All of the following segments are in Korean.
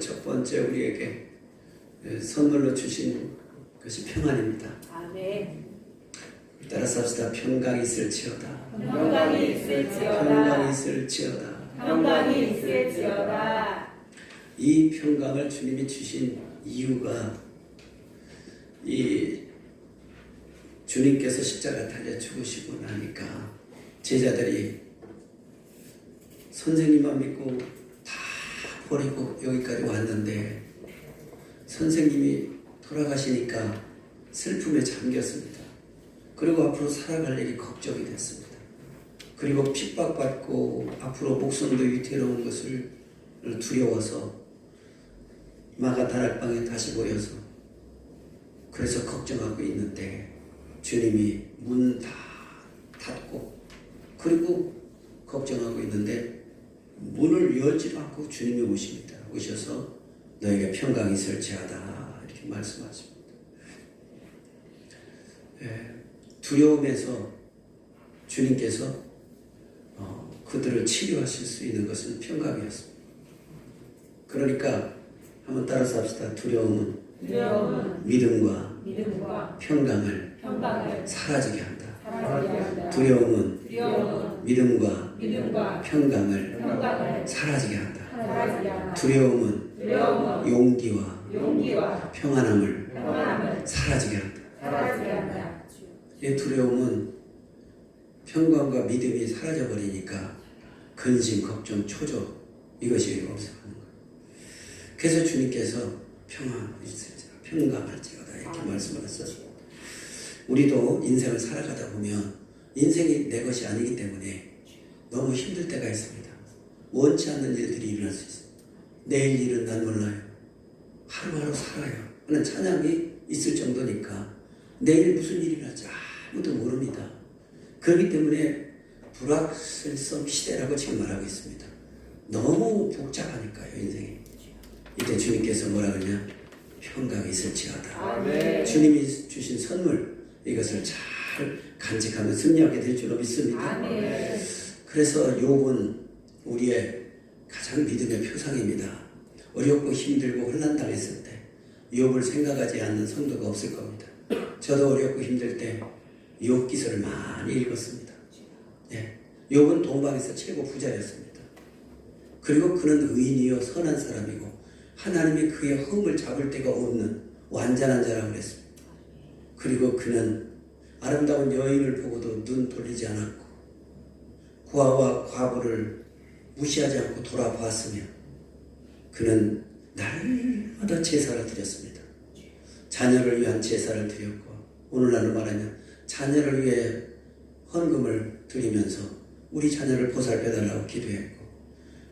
첫 번째 우리에게 선물로 주신 것이 평안입니다. 아멘. 따라서 합시다. 평강이 있을지어다. 평강이 있을지어다. 평강이 있을지어다. 평강이 있을지어다. 이 평강을 주님이 주신 이유가 이 주님께서 십자가 달려 죽으시고 나니까 제자들이 선생님만 믿고 다 버리고 여기까지 왔는데 선생님이 돌아가시니까 슬픔에 잠겼습니다. 그리고 앞으로 살아갈 일이 걱정이 됐습니다. 그리고 핍박받고 앞으로 목숨도 위태로운 것을 두려워서 마가 다락방에 다시 모여서 그래서 걱정하고 있는데 주님이 문 다 닫고 그리고 걱정하고 있는데 문을 열지 않고 주님이 오십니다. 오셔서 너에게 평강이 있을지어다 이렇게 말씀하십니다. 두려움에서 주님께서 그들을 치료하실 수 있는 것은 평강이었습니다. 그러니까 한번 따라서 합시다. 두려움은 믿음과 평강을 사라지게 한다. 두려움은 믿음과 평강을 사라지게 한다. 두려움은 용기와 평안함을 사라지게 한다. 이 두려움은 평강과 믿음이 사라져버리니까 근심, 걱정, 초조 이것이 없어가는 거예요. 그래서 주님께서 평강할지어다 이렇게 말씀을 했어요. 우리도 인생을 살아가다 보면 인생이 내 것이 아니기 때문에 너무 힘들 때가 있습니다. 원치 않는 일들이 일어날 수 있어요. 내일 일은 난 몰라요. 하루하루 살아요 하는 찬양이 있을 정도니까 내일 무슨 일이 날지 아무도 모릅니다. 그렇기 때문에 불확실성 시대라고 지금 말하고 있습니다. 너무 복잡하니까요 인생이. 이때 주님께서 뭐라 그러냐? 평강이 있을지어다. 아멘. 주님이 주신 선물 이것을 잘 간직하면 승리하게 될 줄로 믿습니다. 아멘. 그래서 욥은 우리의 가장 믿음의 표상입니다. 어렵고 힘들고 혼란당했을 때 욥을 생각하지 않는 성도가 없을 겁니다. 저도 어렵고 힘들 때 욥 기서를 많이 읽었습니다. 욥은 동방에서 최고 부자였습니다. 그리고 그는 의인이요 선한 사람이고 하나님이 그의 흠을 잡을 데가 없는 완전한 자라고 그랬습니다. 그리고 그는 아름다운 여인을 보고도 눈 돌리지 않았고 고아와 과부를 무시하지 않고 돌아보았으며 그는 날마다 제사를 드렸습니다. 자녀를 위한 제사를 드렸고 오늘날로 말하면 자녀를 위해 헌금을 드리면서 우리 자녀를 보살펴달라고 기도했고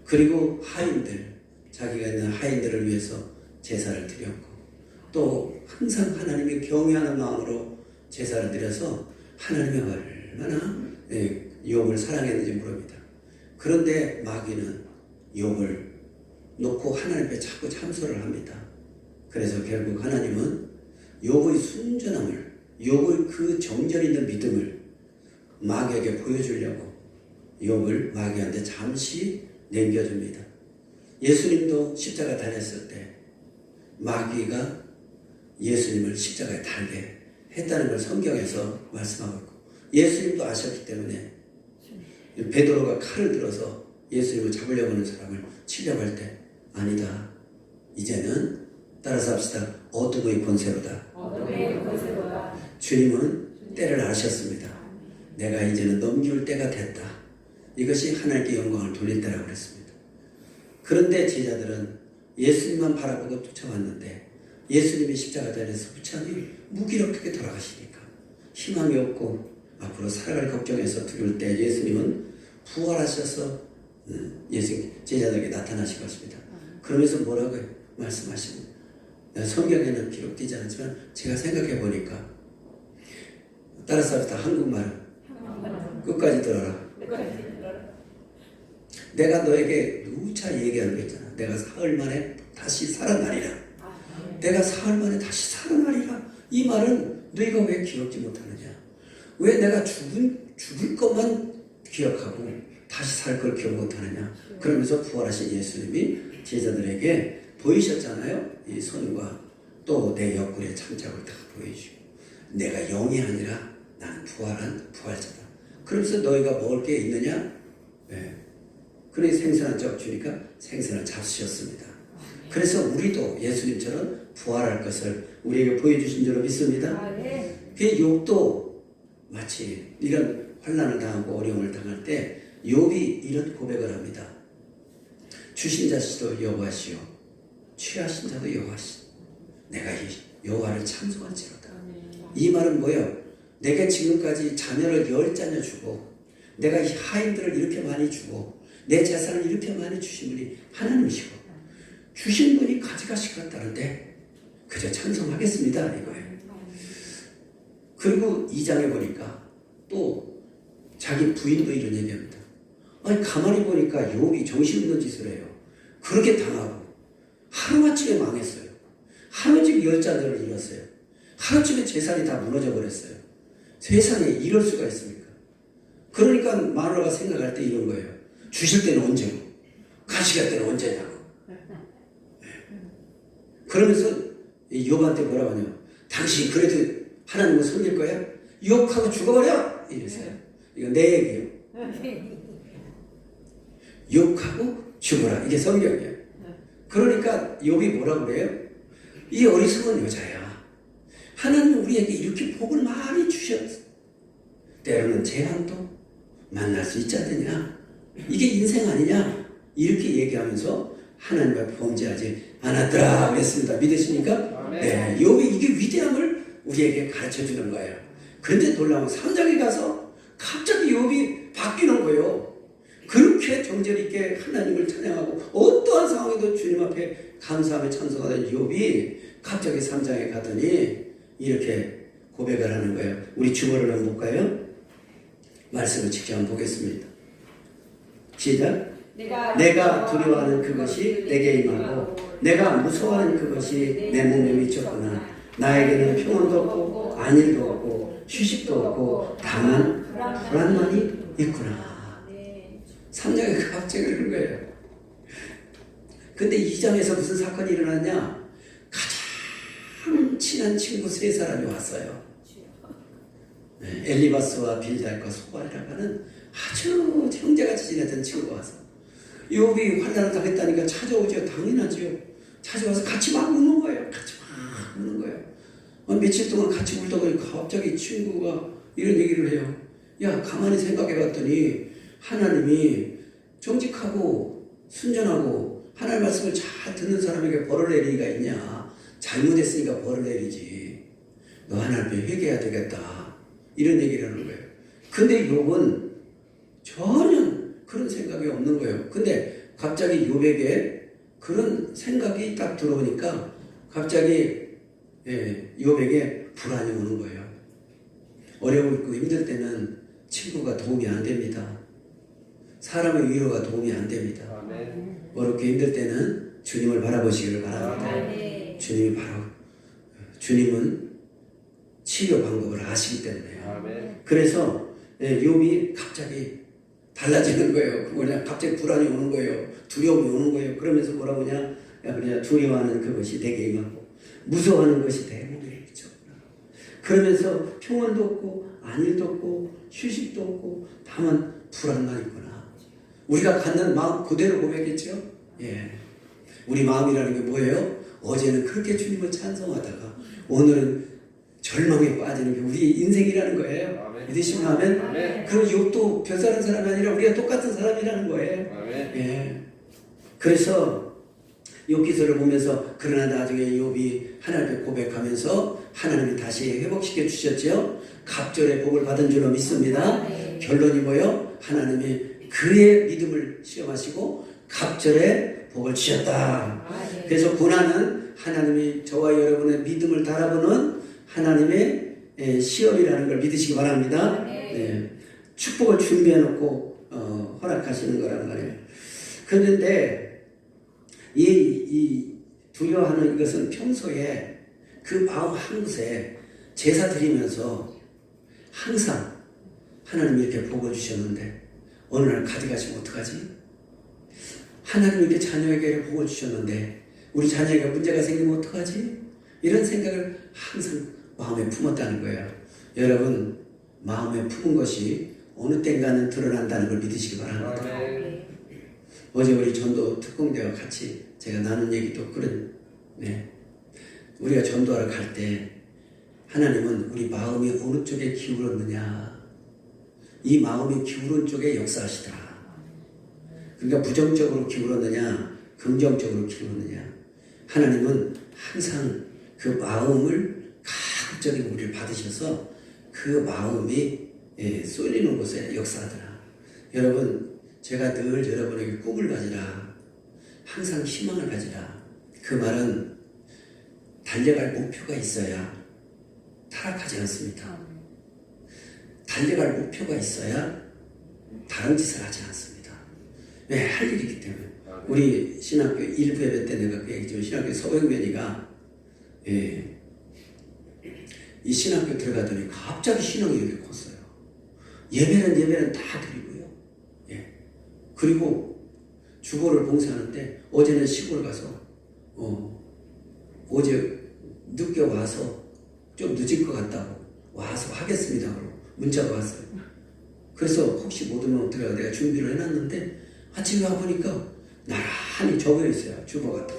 그리고 하인들 자기가 있는 하인들을 위해서 제사를 드렸고 또 항상 하나님이 경외하는 마음으로 제사를 드려서 하나님이 얼마나 욥을 사랑했는지 모릅니다. 그런데 마귀는 욥을 놓고 하나님 앞에 자꾸 참소를 합니다. 그래서 결국 하나님은 욥의 순전함을 욥의 그 정절 있는 믿음을 마귀에게 보여주려고 욥을 마귀한테 잠시 남겨줍니다. 예수님도 십자가 달렸을 때 마귀가 예수님을 십자가에 달게 했다는 걸 성경에서 말씀하고 있고 예수님도 아셨기 때문에 베드로가 칼을 들어서 예수님을 잡으려고 하는 사람을 치려고 할 때 아니다. 이제는 따라서 합시다. 어둠의 권세로다. 주님은 때를 아셨습니다. 내가 이제는 넘길 때가 됐다. 이것이 하나님께 영광을 돌릴 때라고 그랬습니다. 그런데 제자들은 예수님만 바라보고 쫓아왔는데 예수님이 십자가 달려서 부처님이 무기력하게 돌아가시니까 희망이 없고 앞으로 살아갈 걱정해서 두려울 때 예수님은 부활하셔서 제자들에게 나타나신 것입니다. 그러면서 뭐라고 말씀하십니까? 성경에는 기록되지 않지만 제가 생각해 보니까 따라서 합시다. 한국말은 끝까지 들어라. 내가 너에게 누차 얘기하는 거 있잖아. 내가 사흘 만에 다시 살아나리라. 내가 사흘 만에 다시 살아나리라. 이 말은 너희가 왜 기억지 못하느냐? 왜 내가 죽을 것만 기억하고 다시 살 걸 기억 못하느냐? 그러면서 부활하신 예수님이 제자들에게 보이셨잖아요. 이 손과 또 내 옆구리의 창작을 다 보여주고, 내가 영이 아니라 나는 부활한 부활자다. 그러면서 너희가 먹을 게 있느냐? 네. 그러니 생선한 적 주니까 생선을 잡수셨습니다. 그래서 우리도 예수님처럼 부활할 것을 우리에게 보여주신 줄로 믿습니다. 그 욥도 마치 이런 환난을 당하고 어려움을 당할 때 욥이 이런 고백을 합니다. 주신 자시도 여호와시요 취하신 자도 여호와시. 내가 이 여호와를 찬송할지로다. 이 말은 뭐예요? 내가 지금까지 자녀를 10자녀 주고, 내가 이 하인들을 이렇게 많이 주고, 내 재산을 이렇게 많이 주신 분이 하나님이시고, 주신 분이 가져가시겠다는데 그저 찬송하겠습니다 이거예요. 그리고 2장에 보니까 또 자기 부인도 이런 얘기합니다. 아니 가만히 보니까 욥이 정신없는 짓을 해요. 그렇게 당하고 하루아침에 망했어요. 하루아침에 10자녀를 잃었어요. 하루아침에 재산이 다 무너져 버렸어요. 세상에 이럴 수가 있습니까? 그러니까 마누라가 생각할 때 이런 거예요. 주실 때는 언제고 가시갈 때는 언제냐고. 그러면서 욥한테 뭐라고 하냐? 당신 그래도 하나님을 섬길 거야? 욕하고 죽어버려! 이러세요. 이거 내 얘기예요. 욕하고 죽어라. 이게 성경이에요. 그러니까 욥이 뭐라고 그래요? 이 어리석은 여자야. 하나님 우리에게 이렇게 복을 많이 주셨어. 때로는 재앙도 만날 수 있지 않느냐? 이게 인생 아니냐? 이렇게 얘기하면서 하나님과 범죄하지 않았더라 그랬습니다. 믿으십니까? 네, 욥이 이게 위대함을 우리에게 가르쳐주는 거예요. 그런데 놀라운 3장에 가서 갑자기 욥이 바뀌는 거예요. 그렇게 정절 있게 하나님을 찬양하고 어떠한 상황에도 주님 앞에 감사하며 찬송하던 욥이 갑자기 3장에 가더니 이렇게 고백을 하는 거예요. 우리 주보를 한번 볼까요? 말씀을 직접 한번 보겠습니다. 시작. 내가 두려워하는 그것이 내게 임하고 내가 무서워하는 그것이 내 몸에 미쳤구나. 나에게는 평온도 없고 안일도 없고 휴식도 없고 다만 불안만이 있구나. 3장에 갑자기 그런 거예요. 근데 2장에서 무슨 사건이 일어났냐? 가장 친한 친구 3사람이 왔어요. 엘리바스와 빌달과 소발이라고 하는 아주 형제같이 지냈던 친구가 와서 욥이 환난을 당했다니까 찾아오죠. 당연하죠. 찾아와서 같이 막 우는 거예요. 같이 막 우는 거예요. 며칠 동안 같이 울다 보니까 갑자기 친구가 이런 얘기를 해요. 야, 가만히 생각해 봤더니 하나님이 정직하고 순전하고 하나님 말씀을 잘 듣는 사람에게 벌을 내릴 리가 있냐. 잘못했으니까 벌을 내리지. 너 하나님께 회개해야 되겠다. 이런 얘기를 하는 거예요. 근데 욥은 전혀 그런 생각이 없는 거예요. 근데 갑자기 욥에게 그런 생각이 딱 들어오니까 갑자기 욥에게 불안이 오는 거예요. 어려움 있고 힘들 때는 친구가 도움이 안 됩니다. 사람의 위로가 도움이 안 됩니다. 아멘. 어렵게 힘들 때는 주님을 바라보시기를 바랍니다. 아멘. 주님은 치료 방법을 아시기 때문에요. 아멘. 그래서 욥이 갑자기 달라지는 거예요. 그거냐 갑자기 불안이 오는 거예요. 두려움이 오는 거예요. 그러면서 뭐라고 하냐? 그냥 두려워하는 그것이 내게 임하고 무서워하는 것이 내 몸에 미쳤구나. 그러면서 평온도 없고 안일도 없고 휴식도 없고 다만 불안만 있구나. 우리가 갖는 마음 그대로 고백했죠. 예. 우리 마음이라는 게 뭐예요? 어제는 그렇게 주님을 찬송하다가 오늘은 절망에 빠지는 게 우리 인생이라는 거예요. 믿으시면 하면 그럼 욥도 별다른 사람이 아니라 우리가 똑같은 사람이라는 거예요. 아멘. 예. 그래서 욥기서를 보면서 그러나 나중에 욥이 하나님께 고백하면서 하나님이 다시 회복시켜 주셨죠. 갑절의 복을 받은 줄로 믿습니다. 아멘. 결론이 뭐예요? 하나님이 그의 믿음을 시험하시고 갑절의 복을 주셨다. 아멘. 그래서 고난은 하나님이 저와 여러분의 믿음을 달아보는 하나님의 시험이라는 걸 믿으시기 바랍니다. 네. 축복을 준비해 놓고 허락하시는 거란 말이에요. 그런데 이 두려워하는 이것은 평소에 그 마음 한 곳에 제사 드리면서 항상 하나님이 이렇게 복을 주셨는데 어느 날 가져가시면 어떡하지? 하나님이 이렇게 자녀에게 복을 주셨는데 우리 자녀에게 문제가 생기면 어떡하지? 이런 생각을 항상 마음에 품었다는 거예요. 여러분, 마음에 품은 것이 어느 땐가는 드러난다는 걸 믿으시기 바랍니다. 어제 우리 전도 특공대와 같이 제가 나눈 얘기도 우리가 전도하러 갈 때 하나님은 우리 마음이 어느 쪽에 기울었느냐, 이 마음이 기울은 쪽에 역사하시더라. 그러니까 부정적으로 기울었느냐 긍정적으로 기울었느냐, 하나님은 항상 그 마음을 가급적인 우리를 받으셔서 그 마음이 쏠리는 곳에 역사하더라. 여러분, 제가 늘 여러분에게 꿈을 가지라, 항상 희망을 가지라. 그 말은 달려갈 목표가 있어야 타락하지 않습니다. 달려갈 목표가 있어야 다른 짓을 하지 않습니다. 왜? 할 일이 있기 때문에. 우리 신학교 1부 예배 때 내가 그 얘기했지만, 신학교 서영면이가 이 신학교 들어가더니 갑자기 신앙이 이렇게 컸어요. 예배는 다 드리고요. 그리고 주보를 봉사하는데 어제는 시골 가서 어제 늦게 와서 좀 늦을 것 같다고 와서 하겠습니다 하고 문자가 왔어요. 그래서 혹시 못 오면 어떡하려고 내가 준비를 해놨는데 아침에 와보니까 나란히 적어있어요. 주보가 다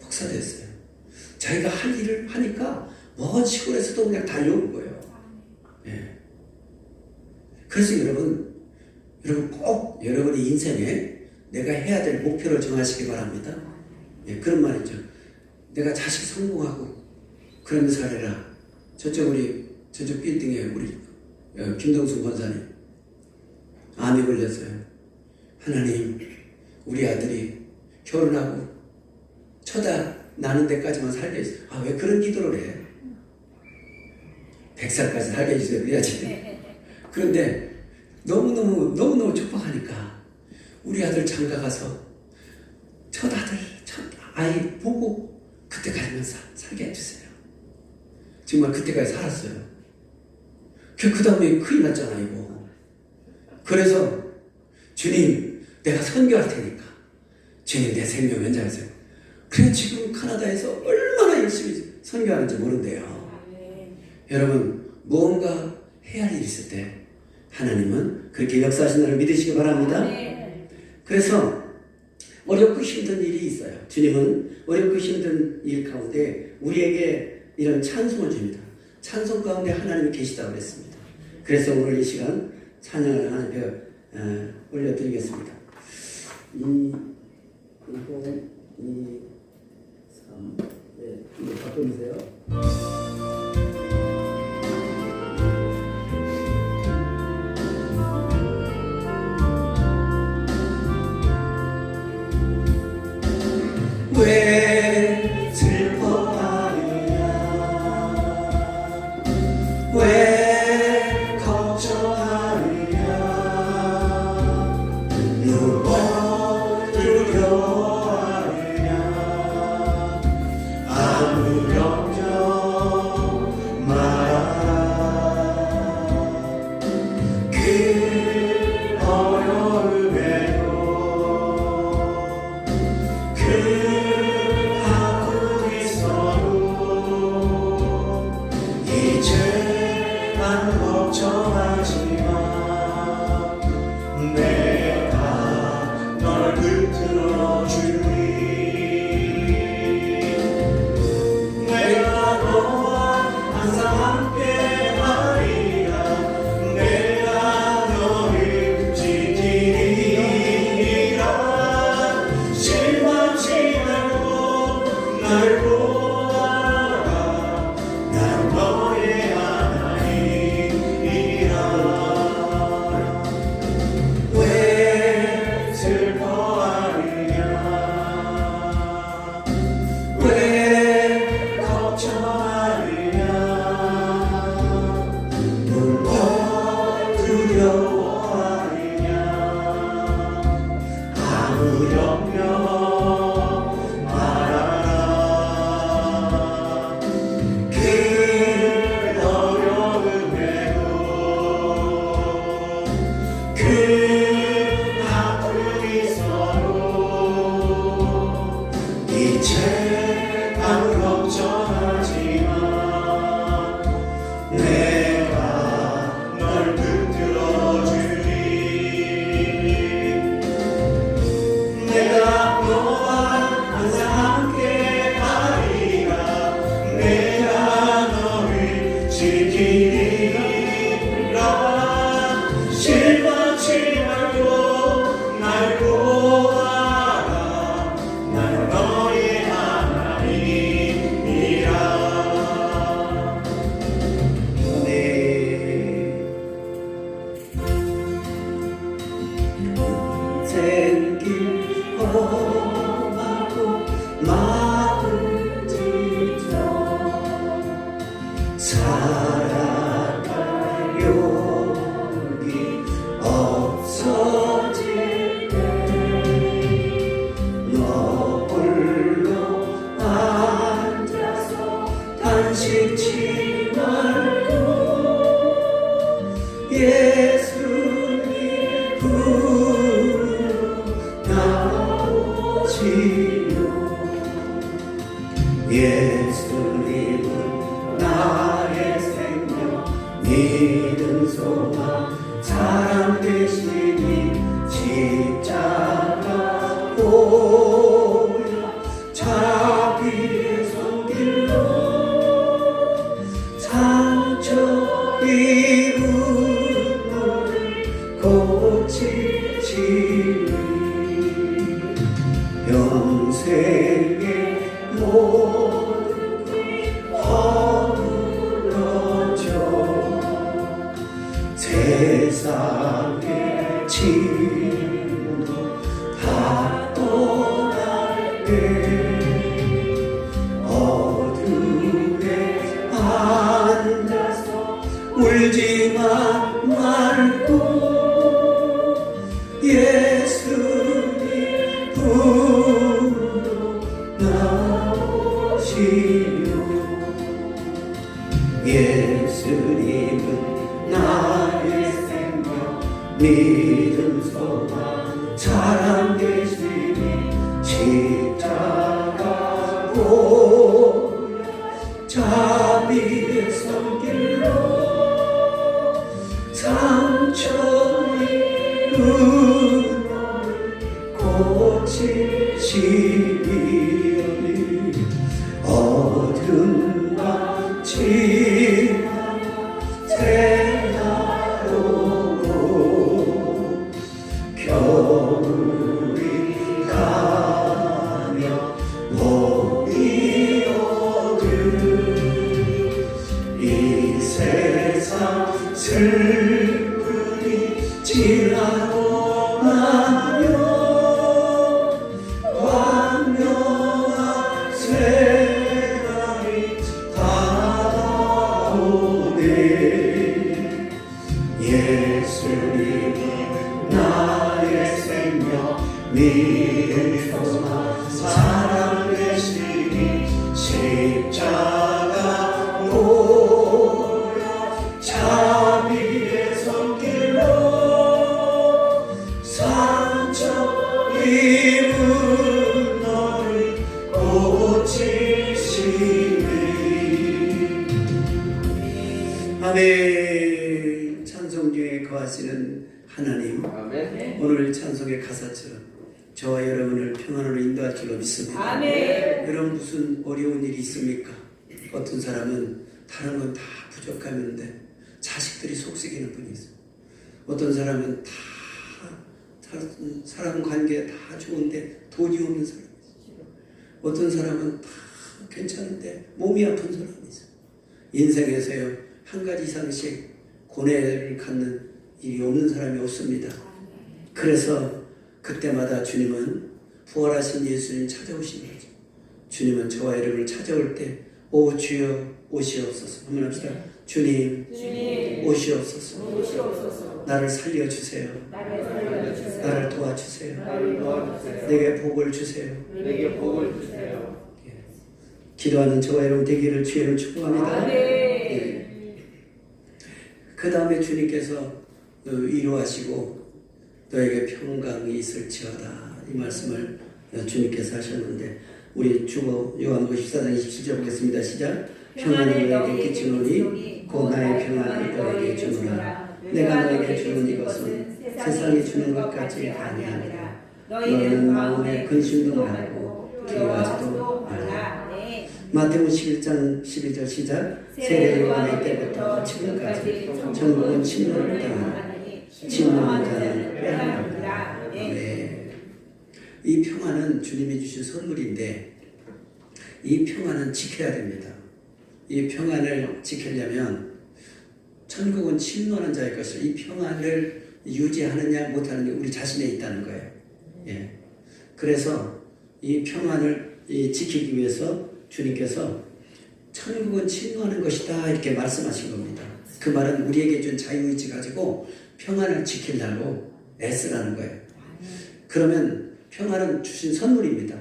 복사됐어요. 자기가 할 일을 하니까 먼 시골에서도 그냥 달려온 거예요. 그래서 여러분 꼭 여러분의 인생에 내가 해야 될 목표를 정하시기 바랍니다. 그런 말이죠. 내가 자식 성공하고 그러면서 하래라. 저쪽 빌딩에 우리 김동순 권사님 암이 걸렸어요. 하나님, 우리 아들이 결혼하고 처다 나는 데까지만 살게 해주세요. 왜 그런 기도를 해? 100살까지 살게 해주세요. 그래야지. 그런데 너무너무 촉박하니까 우리 아들 장가 가서 첫 아이 보고 그때까지만 살게 해주세요. 정말 그때까지 살았어요. 그 다음에 큰일 났잖아, 이거. 그래서 주님, 내가 선교할 테니까 주님 내 생명 연장하세요. 그래, 지금 카나다에서 얼마나 열심히 선교하는지 모른대요. 여러분, 무언가 해야 할 일이 있을 때 하나님은 그렇게 역사하신다는 걸 믿으시기 바랍니다. 그래서 어렵고 힘든 일이 있어요. 주님은 어렵고 힘든 일 가운데 우리에게 이런 찬송을 줍니다. 찬송 가운데 하나님이 계시다고 그랬습니다. 그래서 오늘 이 시간 찬양을 하나님께 올려드리겠습니다. 2, 3, 좀 바꿔주세요. 왜 슬퍼하느냐, 왜 걱정하느냐, 누가 두려워하느냐, 아무 걱정 마라. 그 어려움에도 이제만 걱정하지 마. 내가 널 붙들어 주리. 내가 너와 항상 함께 하리라. 내가 너를 지키리라. 실망치 말고 날 보아라. 난 너의 하나님이라. 예수님 부르나오시오. 예수님은 나의 생명 믿음 소망 사랑 되시니 십자가 보여 자비의 손길로 상처 입은 너를 고치시니 평생의 모든 허물어져 세상의 진도 다 떠날 때 어둠에 앉아서 울지만 말고 예수님 부르나오시오. 예수님은 나의 생명 믿음 소망 사랑 되시니 십자가 보여 자비의 손길로 상처 입은 너를 고치시니 어둠 밤 지나 새가 오고 겨울이 가며 봄이 오듯 이 세상 슬픔이 지나고 나면 광명한 새날이 다가오네. 예수님이 나의 생명 믿음 소망 사랑 되시니 십자가 보여 자비의 손길로 상처 입은 너를 고치시니. 아멘. 찬송 중에 거하시는 하나님, 아멘. 오늘 찬송의 가사처럼 저와 여러분을 평안으로 인도할 줄로 믿습니다. 아멘. 여러분 무슨 어려운 일이 있습니까? 어떤 사람은 다른 건 다 부족하는데 자식들이 속썩이는 분이 있어요. 어떤 사람은 다 사람 관계 다 좋은데 돈이 없는 사람이 있어요. 어떤 사람은 다 괜찮은데 몸이 아픈 사람이 있어요. 인생에서요 한 가지 이상씩 고뇌를 갖는 일이 없는 사람이 없습니다. 그래서 그때마다 주님은 부활하신 예수님 찾아오신 거죠. 주님은 저와 여러분을 찾아올 때 오 주여 오시옵소서. 한번 합시다. 주님 오시옵소서. 오시옵소서. 나를 살려주세요. 나를 살려주세요. 나를 도와주세요. 나를 도와주세요. 내게 복을 주세요. 내게 복을 주세요. 기도하는 저와 여러분 되기를 주의로 축복합니다. 아멘. 그 다음에 주님께서 위로하시고 너에게 평강이 있을지어다 이 말씀을 주님께서 하셨는데 우리 주보 요한복음 14장 27절 보겠습니다. 시작. 평안을 너에게 끼치노니 곧 나의 평안을 너에게 주노라. 내가 너에게 주는 이것은 세상이 주는 것 같지 아니하니라. 너희는 마음에 근심도 말고 두려워하지도 말라. 마태복음 11장 12절 시작. 세례 요한의 때부터 지금까지 전국은 침노를 당하니 침노한 자는 빼앗는다. 네. 이 평안은 주님이 주신 선물인데 이 평안은 지켜야 됩니다. 이 평안을 지키려면 천국은 침노하는 자의 것을 이 평안을 유지하느냐 못하는 게 우리 자신에 있다는 거예요. 예. 그래서 이 평안을 지키기 위해서 주님께서 천국은 침노하는 것이다 이렇게 말씀하신 겁니다. 그 말은 우리에게 준 자유의지 가지고 평안을 지키려고 애쓰라는 거예요. 그러면 평안은 주신 선물입니다.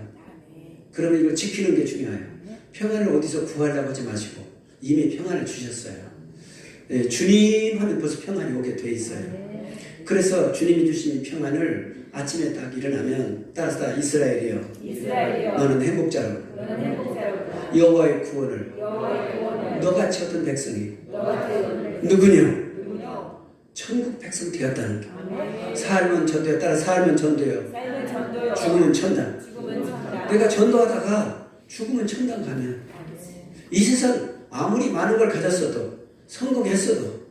그러면 이걸 지키는 게 중요해요. 평안을 어디서 구하려고 하지 마시고 이미 평안을 주셨어요. 주님 하면 벌써 평안이 오게 돼 있어요. 그래서 주님이 주신 평안을 아침에 딱 일어나면 따라서 이스라엘이여 이스라엘이여 너는 행복자로 너는 행복자로다. 여호와의 구원을 여호와의 구원을 너같이 어떤 백성이 너가 되었느냐. 누구냐 누구냐. 천국 백성 되었다는 게 아멘. 살면 전도요 따라 살면 전도요 삶은 전도요. 죽으면 천당. 죽음은 천당. 내가 전도하다가 죽으면 천당 가면 이 세상 아무리 많은 걸 가졌어도 성공했어도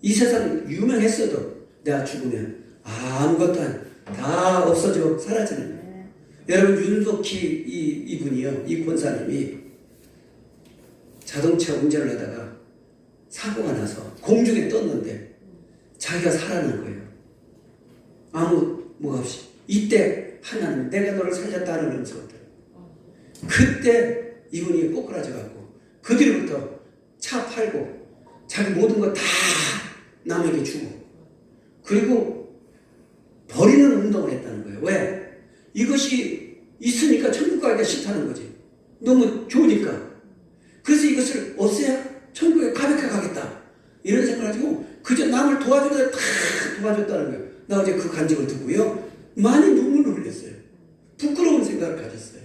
이 세상 유명했어도 내가 죽으면 아무것도 다 없어지고 사라지는 거예요. 여러분 윤석희 이분이요 이 권사님이 자동차 운전을 하다가 사고가 나서 공중에 떴는데 자기가 살아난 거예요. 아무 뭐가 없이. 이때 하나님 내가 너를 살렸다는 음성들. 그때 이분이 꼬꾸라져갖고 그 뒤로부터 차 팔고 자기 모든 거 다 남에게 주고 그리고 버리는 운동을 했다는 거예요. 왜? 이것이 있으니까 천국 가기가 싫다는 거지. 너무 좋으니까. 그래서 이것을 없애야 천국에 가볍게 가겠다. 이런 생각을 가지고 그저 남을 도와주려다 다 도와줬다는 거예요. 나 어제 그 간증을 듣고요. 많이 눈물을 흘렸어요. 부끄러운 생각을 가졌어요.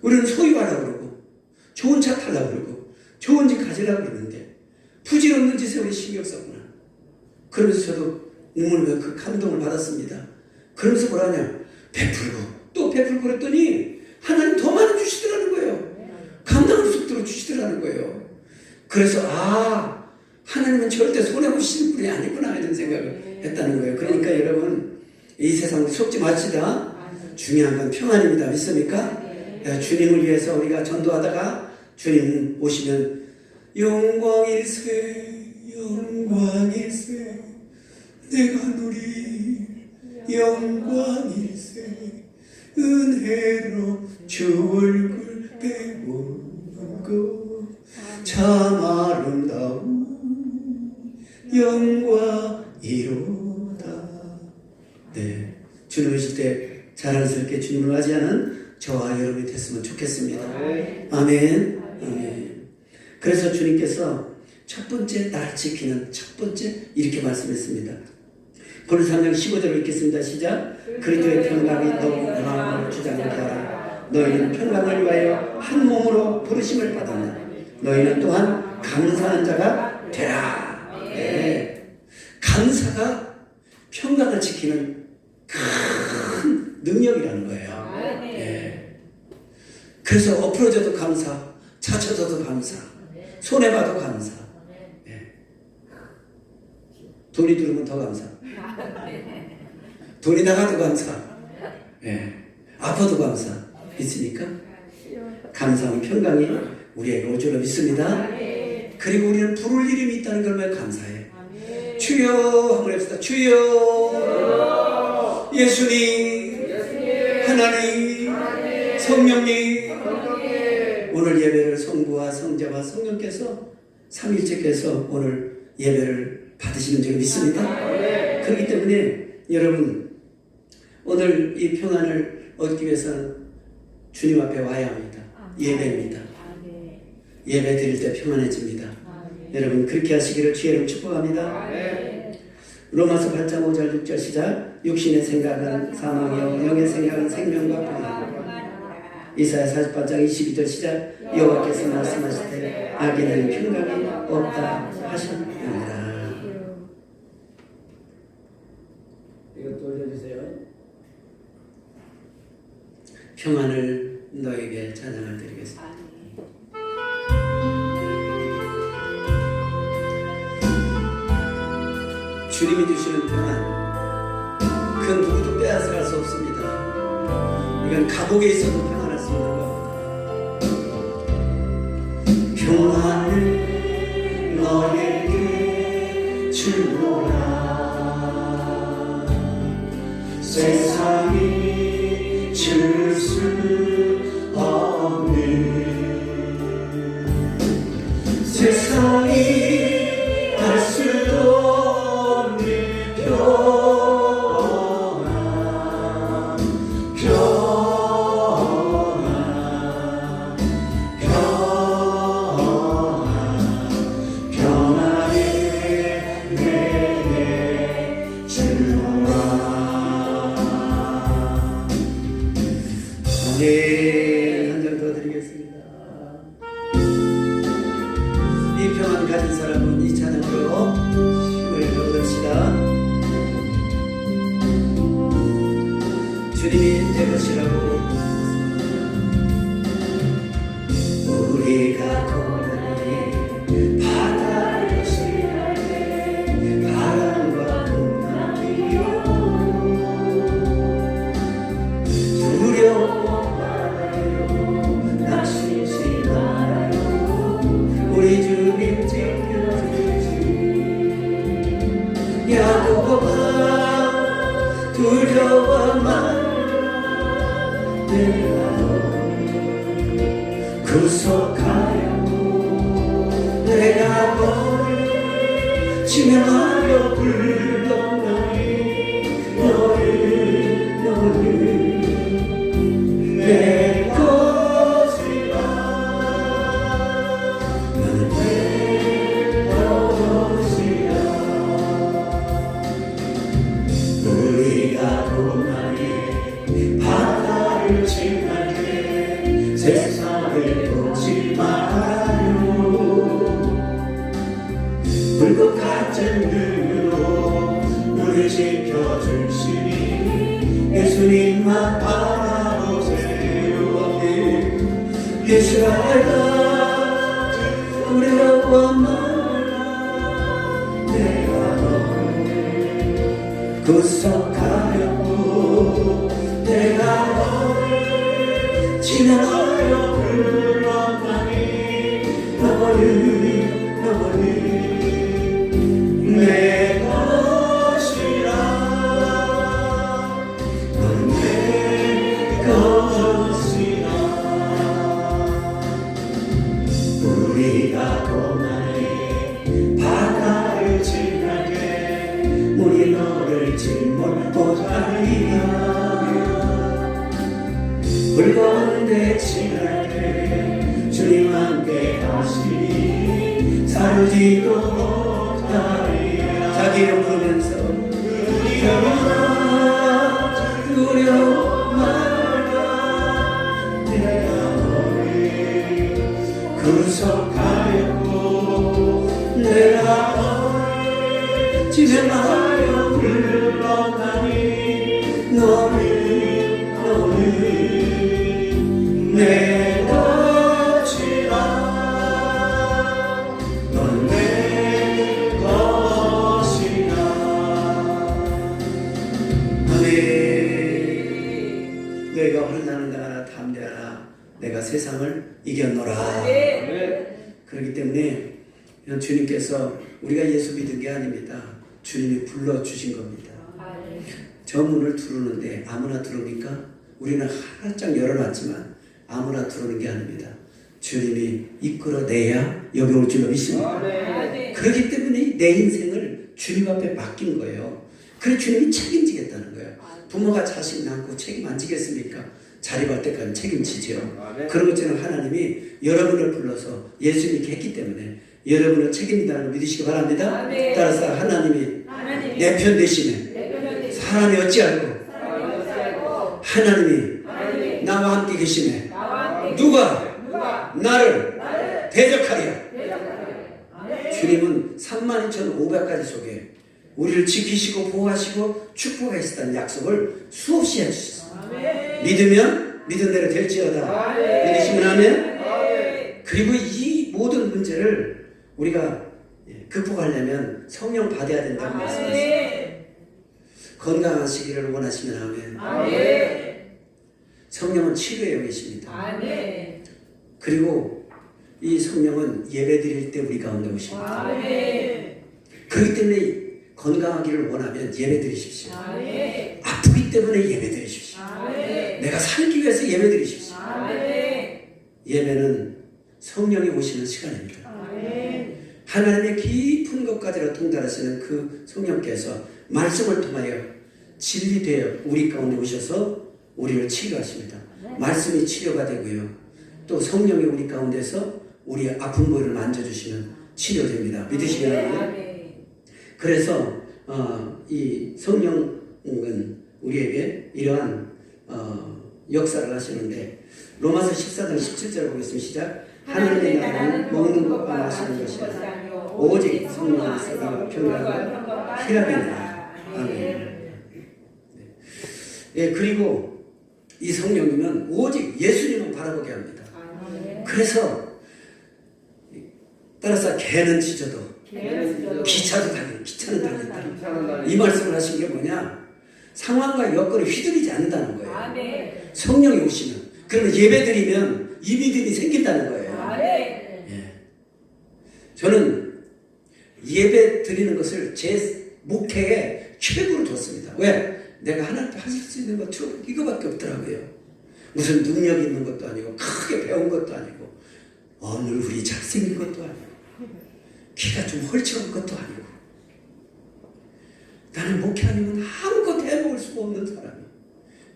우리는 소유하려고 그러고 좋은 차 타려고 그러고 좋은 집 가지려고 그러는데 부질없는 짓에 우리 신경 썼구나. 그러면서 저도 눈물로 그 감동을 받았습니다. 그러면서 뭐라냐? 베풀고 또 베풀고 그랬더니 하나님 더 많이 주시더라는 거예요. 감당할 속도로 주시더라는 거예요. 그래서 하나님은 절대 손해보시는 분이 아니구나 이런 생각을 했다는 거예요. 그러니까 여러분 이 세상 속지 마시다. 중요한 건 평안입니다. 믿습니까? 주님을 위해서 우리가 전도하다가 주님 오시면 영광일세 영광일세 내가 누릴 영광일세 은혜로 주 얼굴 배우고 참 아름다운 영광이로다. 네, 주님 오실 때 자랑스럽게 주님을 맞이하는 저와 여러분이 됐으면 좋겠습니다. 아멘. 아멘. 그래서 주님께서 첫 번째 나를 지키는 첫 번째 이렇게 말씀했습니다. 고린도서 3장 15절을 읽겠습니다. 시작. 그리스도의 평강이 너희 마음을 주장하게 하라. 너희는 평강을 위하여 한 몸으로 부르심을 받았나. 너희는 또한 감사하는 자가 되라. 네. 감사가 평강을 지키는 큰 능력이라는 거예요. 네. 그래서 엎어져도 감사, 차쳐져도 감사, 손해봐도 감사. 네. 돈이 들어오면 더 감사. 돈이 나가도 감사. 네. 아파도 감사. 있으니까 감사한 평강이 우리에게 올 줄로 믿습니다. 그리고 우리는 부를 이름이 있다는 걸 왜 감사해? 주여 한번 해봅시다. 주여 예수님 하나님 성령님 오늘 예배를 성부와 성자와 성령께서 삼위일체께서 오늘 예배를 받으시는 줄 믿습니다. 그렇기 때문에 여러분 오늘 이 평안을 얻기 위해서는 주님 앞에 와야 합니다. 예배입니다. 예배 드릴 때 평안해집니다. 여러분 그렇게 하시기를 주의 이름 축복합니다. 로마서 8장 5절 6절 시작. 육신의 생각은 사망이요 영의 생각은 생명과 평안. 이사야 48장 22절 시작. 여호와께서 말씀하시되 악인에는 평강이 없다 하셨느니라. 이것도 올려주세요. 평안을 너에게 찬양을 드리겠습니다. 주님이 주시는 평안 그 누구도 빼앗아갈 수 없습니다. 이건 감옥에 있어도 평안할 수 있는 겁니다. 평안을 너에게 주노라. 세상이 줄 수 없는 세상이 할 수도 평안의 주님이 될 것이라고. 우리가 고난의 바다를 지나게 바람과 풍랑이요 두려워 말아요 낙심치 말아요 우리 주님 지켜주시 야곱아 두려워 말아요 내가 구속하여 내가 너를 지명하여 불러나니 너를 내 것이라 너는 내 것이라 우리가 고난의 바다를 지나게 세상을 보지 말아요 불꽃 같은 눈으로 우리 지켜주시니 예수님만 바라보세요 예수라 두려워 말라 내가 너를 구속하였고 내가 너를 지나가여 불러나니 너를 내 것이라 너는 내 것이라 우리가 고난의 바다를 지나게 물이 너를 침몰 못하리라 불가운데 지나게 주님 함께 하시니 사르지도 못하리라 자기 이름 부르면서 두려워 말라 내가 너를 구속하였고 내가 너를 지명하여 불러나니 너를 내 것이라 넌 내 것이라 아멘 너희가 환난을 당하나 담대하라 내가 세상을 이겼노라 그렇기 때문에 주님께서 우리가 예수 믿은 게 아닙니다 주님이 불러주신 겁니다 저 문을 두르는데 아무나 들어옵니까? 우리는 활짝 열어놨지만 아무나 들어오는 게 아닙니다. 주님이 이끌어내야 여기 올 줄로 믿습니다. 그렇기 때문에 내 인생을 주님 앞에 맡긴 거예요. 그래 주님이 책임지겠다는 거예요. 부모가 자식 낳고 책임 안 지겠습니까? 자립할 때까지 책임지죠. 그런 것처럼 하나님이 여러분을 불러서 예수 믿게 했기 때문에 여러분을 책임진다는 걸 믿으시기 바랍니다. 따라서 하나님이 내 편 대신에 사람이 어찌알고 하나님이 나와 함께 계시네. 누가 나를 대적하리야. 주님은 32,500가지 속에 우리를 지키시고 보호하시고 축복하시다는 약속을 수없이 해주셨어요. 믿으면 믿은 대로 될지어다. 믿으시면 아멘. 그리고 이 모든 문제를 우리가 극복하려면 성령 받아야 된다고 말씀했어요. 건강하시기를 원하시면 아멘. 성령은 치료의 영이십니다. 그리고 이 성령은 예배드릴 때 우리 가운데 오십니다. 그렇기 때문에 건강하기를 원하면 예배드리십시오. 아프기 때문에 예배드리십시오. 내가 살기 위해서 예배드리십시오. 예배는 성령이 오시는 시간입니다. 하나님의 깊은 것까지로 통달하시는 그 성령께서 말씀을 통하여 진리되어 우리 가운데 오셔서 우리를 치료하십니다. 말씀이 치료가 되고요. 또 성령이 우리 가운데서 우리의 아픈 부위를 만져주시면 치료됩니다. 믿으시면 그래서 이 성령은 우리에게 이러한 역사를 하시는데 로마서 14장 17절 보겠습니다. 시작. 하나님의 나라는 먹는 것과 마시는 것이 아니라 오직 성령 안에서 우리가 평강과 희락이니라. 아멘. 예, 그리고 이 성령님은 오직 예수님을 바라보게 합니다. 아멘. 그래서 따라서 개는 짖어도 개는 기차도 달린다. 기차는 달린다. 괜찮은 날이 이 말씀을 하신 게 뭐냐? 상황과 여건을 휘둘리지 않는다는 거예요. 아멘. 성령이 오시면 그러면 예배드리면 이 믿음이 생긴다는 거예요. 아멘. 예. 저는 예배 드리는 것을 제 목회에 최고로 뒀습니다. 왜? 내가 하나님께 하실 수 있는 것 이거밖에 없더라고요. 무슨 능력 있는 것도 아니고 크게 배운 것도 아니고 얼굴이 잘생긴 것도 아니고 키가 좀 헐치한 것도 아니고 나는 목회 아니면 아무것도 해먹을 수가 없는 사람이에요.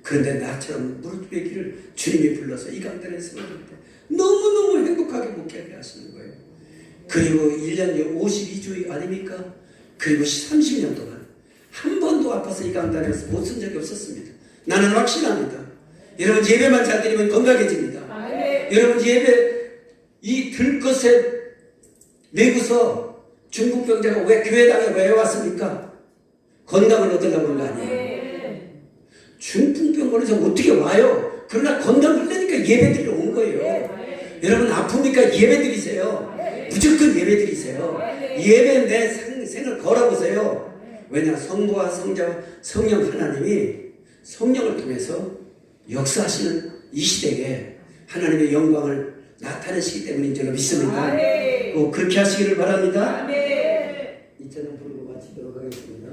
그런데 나처럼 무릎의 길을 주님이 불러서 이 강단에 세워줄 때 너무너무 행복하게 목회하게 하시는 거예요. 그리고 1년 52주 아닙니까? 그리고 30년 동안 한 번도 아파서 이 강단에서 못 쓴 적이 없었습니다. 나는 확신합니다. 여러분 예배만 잘 드리면 건강해집니다. 아멘. 여러분 예배 이 들것에 내고서 중국 병자가 왜 교회당에 왜 왔습니까? 건강을 얻으려고 온 거 아니에요. 아멘. 중풍병 걸려서 어떻게 와요? 그러나 건강을 내니까 예배드리러 온 거예요. 여러분 아프니까 예배드리세요. 무조건 예배드리세요. 예배 내 생을 걸어보세요. 왜냐? 성부와 성자와 성령 하나님이 성령을 통해서 역사하시는 이 시대에 하나님의 영광을 나타내시기 때문인 줄 믿습니다. 아멘. 꼭 그렇게 하시기를 바랍니다. 아멘. 이 찬양 부르고 마치도록 하겠습니다.